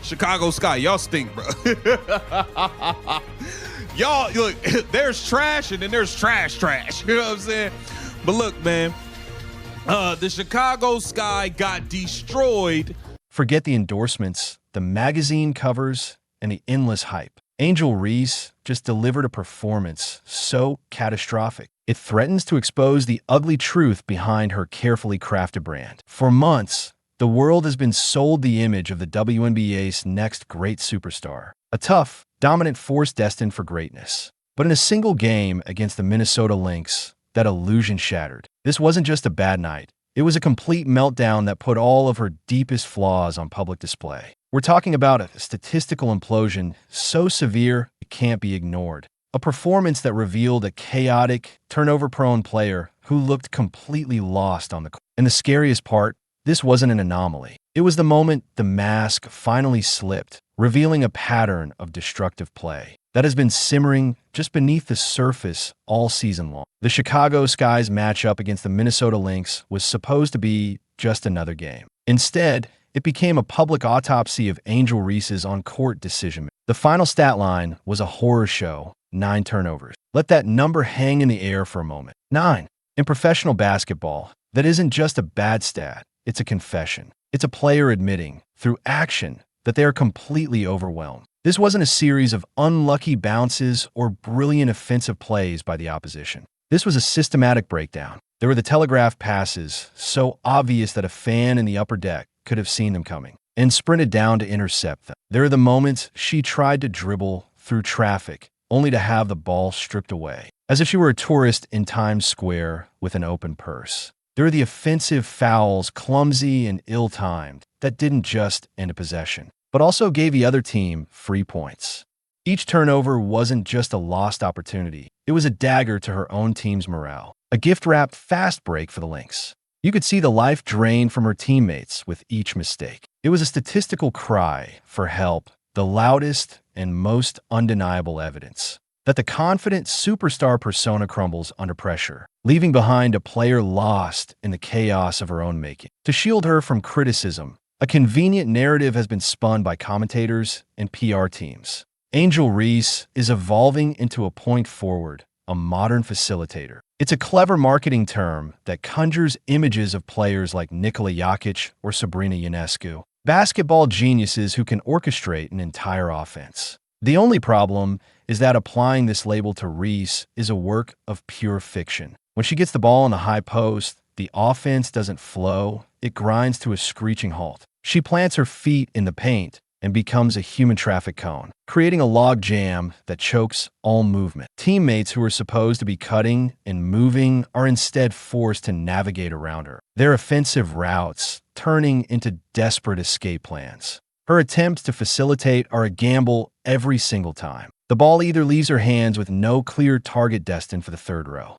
Chicago Sky, y'all stink, bro. Y'all, look, there's trash and then there's trash. You know what I'm saying? But look, man, the Chicago Sky got destroyed. Forget the endorsements, the magazine covers, and the endless hype. Angel Reese just delivered a performance so catastrophic, it threatens to expose the ugly truth behind her carefully crafted brand. For months, the world has been sold the image of the WNBA's next great superstar, a tough, dominant force destined for greatness. But in a single game against the Minnesota Lynx, that illusion shattered. This wasn't just a bad night. It was a complete meltdown that put all of her deepest flaws on public display. We're talking about a statistical implosion so severe it can't be ignored. A performance that revealed a chaotic, turnover-prone player who looked completely lost on the court. And the scariest part, this wasn't an anomaly. It was the moment the mask finally slipped, revealing a pattern of destructive play that has been simmering just beneath the surface all season long. The Chicago Sky's matchup against the Minnesota Lynx was supposed to be just another game. Instead, it became a public autopsy of Angel Reese's on-court decision. The final stat line was a horror show, 9 turnovers. Let that number hang in the air for a moment. 9. In professional basketball, that isn't just a bad stat, it's a confession. It's a player admitting, through action, that they are completely overwhelmed. This wasn't a series of unlucky bounces or brilliant offensive plays by the opposition. This was a systematic breakdown. There were the telegraphed passes, so obvious that a fan in the upper deck could have seen them coming and sprinted down to intercept them. There are the moments she tried to dribble through traffic, only to have the ball stripped away, as if she were a tourist in Times Square with an open purse. There are the offensive fouls, clumsy and ill-timed, that didn't just end a possession, but also gave the other team free points. Each turnover wasn't just a lost opportunity. It was a dagger to her own team's morale, a gift-wrapped fast break for the Lynx. You could see the life drained from her teammates with each mistake. It was a statistical cry for help, the loudest and most undeniable evidence that the confident superstar persona crumbles under pressure, leaving behind a player lost in the chaos of her own making. To shield her from criticism, a convenient narrative has been spun by commentators and PR teams. Angel Reese is evolving into a point forward, a modern facilitator. It's a clever marketing term that conjures images of players like Nikola Jokic or Sabrina Ionescu, basketball geniuses who can orchestrate an entire offense. The only problem is that applying this label to Reese is a work of pure fiction. When she gets the ball in the high post, the offense doesn't flow, it grinds to a screeching halt. She plants her feet in the paint and becomes a human traffic cone, creating a log jam that chokes all movement. Teammates who are supposed to be cutting and moving are instead forced to navigate around her, their offensive routes turning into desperate escape plans. Her attempts to facilitate are a gamble every single time. The ball either leaves her hands with no clear target destined for the third row,